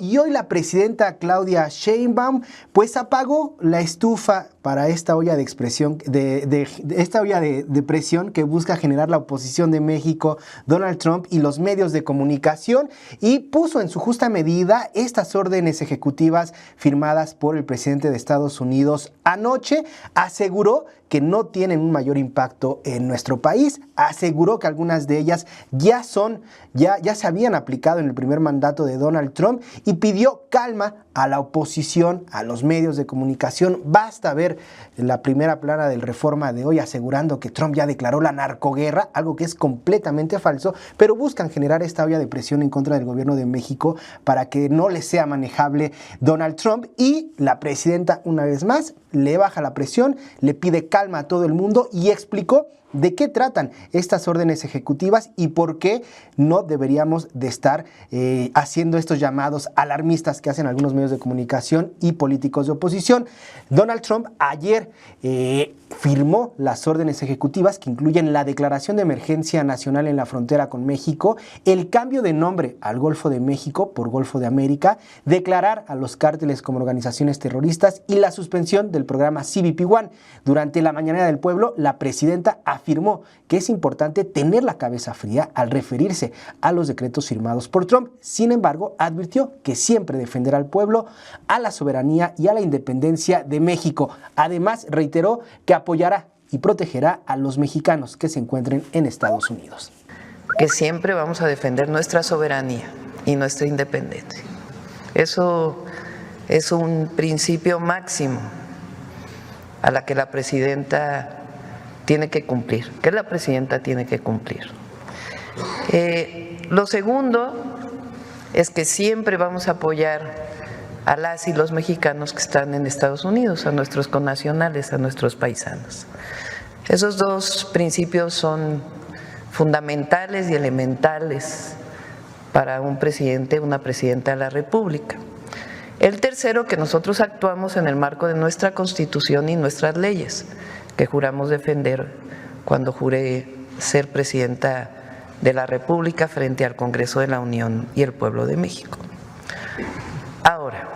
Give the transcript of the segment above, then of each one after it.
Y hoy la presidenta Claudia Sheinbaum pues apagó la estufa para esta olla de expresión esta olla de presión que busca generar la oposición de México, Donald Trump y los medios de comunicación, y puso en su justa medida estas órdenes ejecutivas firmadas por el presidente de Estados Unidos anoche. Aseguró que no tienen un mayor impacto en nuestro país, aseguró que algunas de ellas ya se habían aplicado en el primer mandato de Donald Trump y pidió calma a la oposición, a los medios de comunicación. Basta ver la primera plana del Reforma de hoy asegurando que Trump ya declaró la narcoguerra, algo que es completamente falso, pero buscan generar esta olla de presión en contra del gobierno de México para que no les sea manejable Donald Trump, y la presidenta una vez más le baja la presión, le pide calma a todo el mundo y explicó de qué tratan estas órdenes ejecutivas y por qué no deberíamos de estar haciendo estos llamados alarmistas que hacen algunos medios de comunicación y políticos de oposición. Donald Trump ayer firmó las órdenes ejecutivas que incluyen la declaración de emergencia nacional en la frontera con México, el cambio de nombre al Golfo de México por Golfo de América, declarar a los cárteles como organizaciones terroristas y la suspensión del programa CBP One. Durante la mañanera del pueblo, la presidenta afirmó que es importante tener la cabeza fría al referirse a los decretos firmados por Trump. Sin embargo, advirtió que siempre defenderá al pueblo, a la soberanía y a la independencia de México. Además, reiteró que apoyará y protegerá a los mexicanos que se encuentren en Estados Unidos. Que siempre vamos a defender nuestra soberanía y nuestra independencia. Eso es un principio máximo a la que la presidenta tiene que cumplir, que la presidenta tiene que cumplir. Lo segundo es que siempre vamos a apoyar a las y los mexicanos que están en Estados Unidos, a nuestros connacionales, a nuestros paisanos. Esos dos principios son fundamentales y elementales para un presidente, una presidenta de la República. El tercero, que nosotros actuamos en el marco de nuestra Constitución y nuestras leyes, que juramos defender cuando juré ser presidenta de la República frente al Congreso de la Unión y el pueblo de México. Ahora,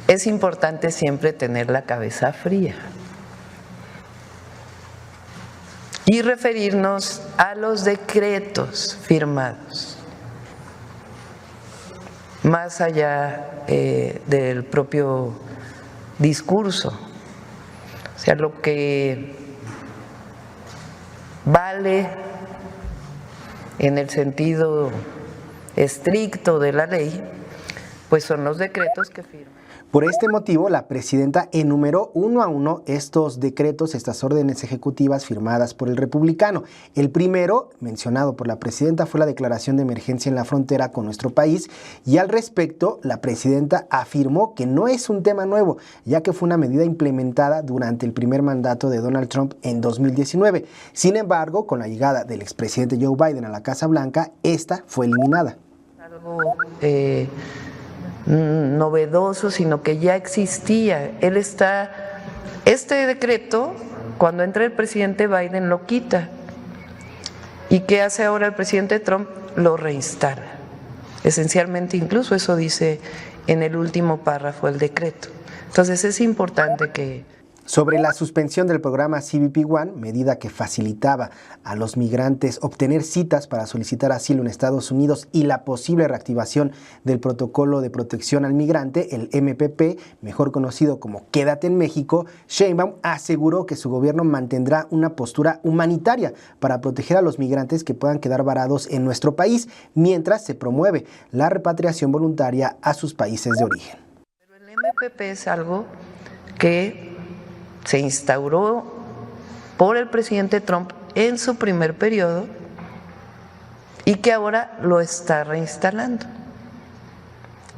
es importante siempre tener la cabeza fría y referirnos a los decretos firmados, más allá del propio discurso. O sea, lo que vale en el sentido estricto de la ley, pues son los decretos que firman. Por este motivo, la presidenta enumeró uno a uno estos decretos, estas órdenes ejecutivas firmadas por el republicano. El primero, mencionado por la presidenta, fue la declaración de emergencia en la frontera con nuestro país, y al respecto, la presidenta afirmó que no es un tema nuevo, ya que fue una medida implementada durante el primer mandato de Donald Trump en 2019. Sin embargo, con la llegada del expresidente Joe Biden a la Casa Blanca, esta fue eliminada. Algo novedoso, sino que ya existía. Este decreto, cuando entra el presidente Biden, lo quita. ¿Y qué hace ahora el presidente Trump? Lo reinstala. Esencialmente, incluso eso dice en el último párrafo del decreto. Entonces es importante que... Sobre la suspensión del programa CBP One, medida que facilitaba a los migrantes obtener citas para solicitar asilo en Estados Unidos, y la posible reactivación del protocolo de protección al migrante, el MPP, mejor conocido como Quédate en México, Sheinbaum aseguró que su gobierno mantendrá una postura humanitaria para proteger a los migrantes que puedan quedar varados en nuestro país, mientras se promueve la repatriación voluntaria a sus países de origen. Pero el MPP es algo que se instauró por el presidente Trump en su primer periodo y que ahora lo está reinstalando.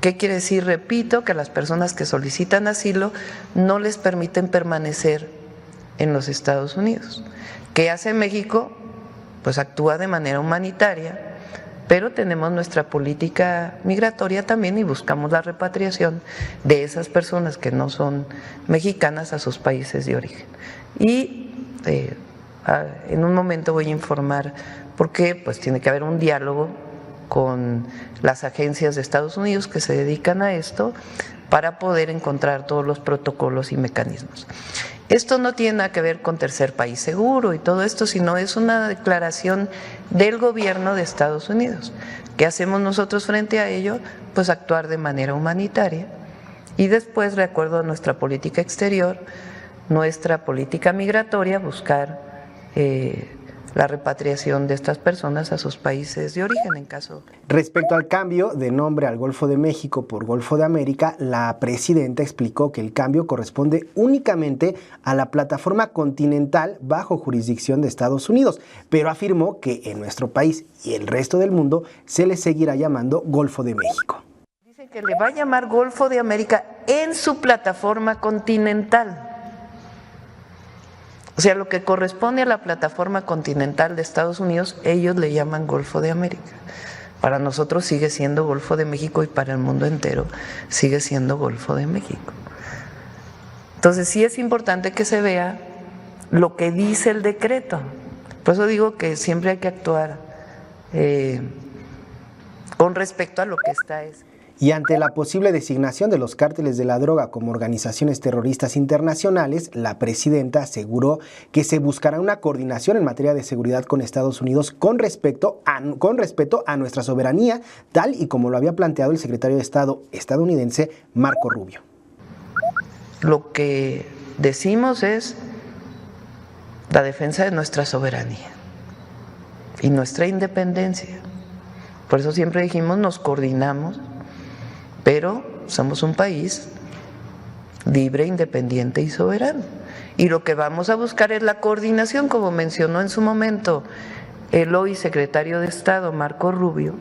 ¿Qué quiere decir? Repito, que las personas que solicitan asilo no les permiten permanecer en los Estados Unidos. ¿Qué hace México? Pues actúa de manera humanitaria, pero tenemos nuestra política migratoria también y buscamos la repatriación de esas personas que no son mexicanas a sus países de origen. Y en un momento voy a informar por qué, pues tiene que haber un diálogo con las agencias de Estados Unidos que se dedican a esto para poder encontrar todos los protocolos y mecanismos. Esto no tiene nada que ver con tercer país seguro y todo esto, sino es una declaración del gobierno de Estados Unidos. ¿Qué hacemos nosotros frente a ello? Pues actuar de manera humanitaria y después, de acuerdo a nuestra política exterior, nuestra política migratoria, buscar la repatriación de estas personas a sus países de origen en caso. Respecto al cambio de nombre al Golfo de México por Golfo de América, la presidenta explicó que el cambio corresponde únicamente a la plataforma continental bajo jurisdicción de Estados Unidos, pero afirmó que en nuestro país y el resto del mundo se le seguirá llamando Golfo de México. Dice que le va a llamar Golfo de América en su plataforma continental. O sea, lo que corresponde a la plataforma continental de Estados Unidos, ellos le llaman Golfo de América. Para nosotros sigue siendo Golfo de México y para el mundo entero sigue siendo Golfo de México. Entonces sí es importante que se vea lo que dice el decreto. Por eso digo que siempre hay que actuar con respecto a lo que está escrito. Y ante la posible designación de los cárteles de la droga como organizaciones terroristas internacionales, la presidenta aseguró que se buscará una coordinación en materia de seguridad con Estados Unidos con respeto a nuestra soberanía, tal y como lo había planteado el secretario de Estado estadounidense Marco Rubio. Lo que decimos es la defensa de nuestra soberanía y nuestra independencia. Por eso siempre dijimos nos coordinamos, pero somos un país libre, independiente y soberano. Y lo que vamos a buscar es la coordinación, como mencionó en su momento el hoy secretario de Estado, Marco Rubio.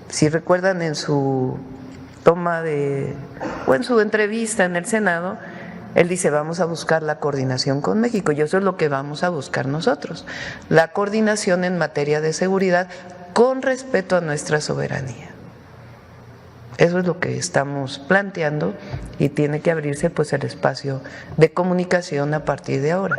Si recuerdan en su en su entrevista en el Senado, él dice, vamos a buscar la coordinación con México, y eso es lo que vamos a buscar nosotros, la coordinación en materia de seguridad con respeto a nuestra soberanía. Eso es lo que estamos planteando y tiene que abrirse pues el espacio de comunicación a partir de ahora.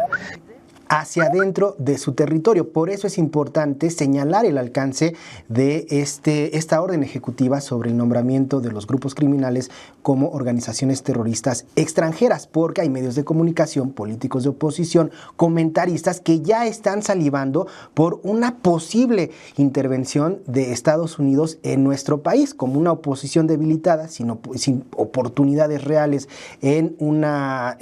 Hacia adentro de su territorio. Por eso es importante señalar el alcance de esta orden ejecutiva sobre el nombramiento de los grupos criminales como organizaciones terroristas extranjeras, porque hay medios de comunicación, políticos de oposición, comentaristas que ya están salivando por una posible intervención de Estados Unidos en nuestro país, como una oposición debilitada, sin oportunidades reales en una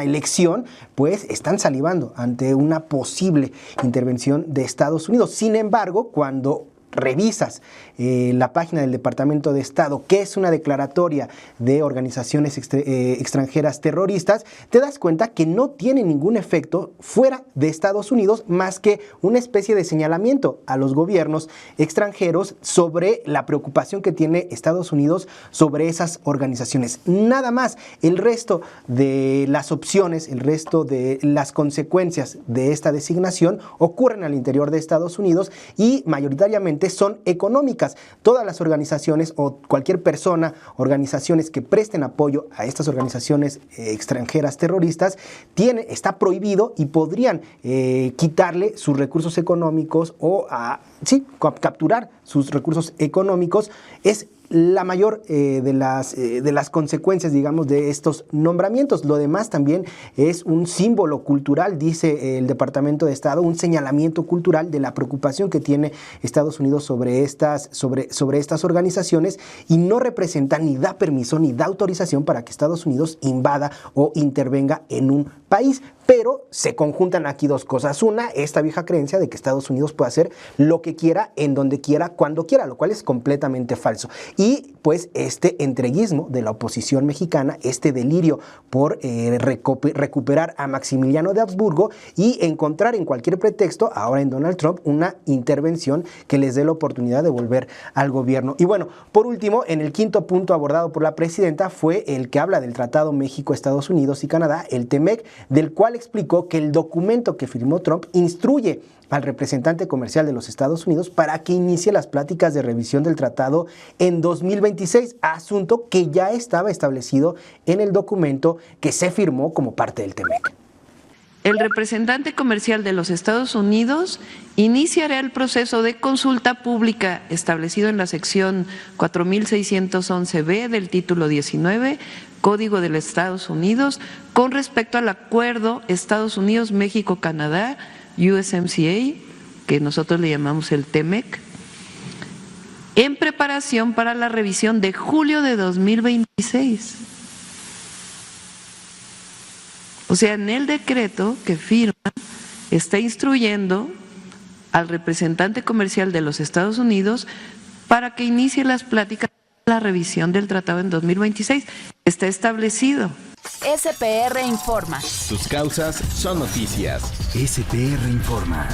elección, pues están salivando ante una posible intervención de Estados Unidos. Sin embargo, cuando revisas la página del Departamento de Estado, que es una declaratoria de organizaciones extranjeras terroristas, te das cuenta que no tiene ningún efecto fuera de Estados Unidos más que una especie de señalamiento a los gobiernos extranjeros sobre la preocupación que tiene Estados Unidos sobre esas organizaciones. Nada más. El resto de las opciones, el resto de las consecuencias de esta designación ocurren al interior de Estados Unidos y mayoritariamente son económicas. Todas las organizaciones o cualquier persona, organizaciones que presten apoyo a estas organizaciones extranjeras terroristas, está prohibido y podrían quitarle sus recursos económicos o capturar sus recursos económicos. Es la mayor de las consecuencias, digamos, de estos nombramientos. Lo demás también es un símbolo cultural, dice el Departamento de Estado, un señalamiento cultural de la preocupación que tiene Estados Unidos sobre estas organizaciones, y no representa ni da permiso ni da autorización para que Estados Unidos invada o intervenga en un país. Pero se conjuntan aquí dos cosas. Una, esta vieja creencia de que Estados Unidos puede hacer lo que quiera, en donde quiera, cuando quiera, lo cual es completamente falso. Y pues este entreguismo de la oposición mexicana, este delirio por recuperar a Maximiliano de Habsburgo y encontrar en cualquier pretexto, ahora en Donald Trump, una intervención que les dé la oportunidad de volver al gobierno. Y bueno, por último, en el quinto punto abordado por la presidenta fue el que habla del Tratado México, Estados Unidos y Canadá, el TEMEC, del cual explicó que el documento que firmó Trump instruye al representante comercial de los Estados Unidos para que inicie las pláticas de revisión del tratado en 2026, asunto que ya estaba establecido en el documento que se firmó como parte del TEMEC. el representante comercial de los Estados Unidos iniciará el proceso de consulta pública establecido en la sección 4611B del título 19, Código de los Estados Unidos, con respecto al acuerdo Estados Unidos-México-Canadá, USMCA, que nosotros le llamamos el TEMEC, en preparación para la revisión de julio de 2026. O sea, en el decreto que firma está instruyendo al representante comercial de los Estados Unidos para que inicie las pláticas de la revisión del tratado en 2026. Está establecido. SPR Informa. Tus causas son noticias. SPR Informa.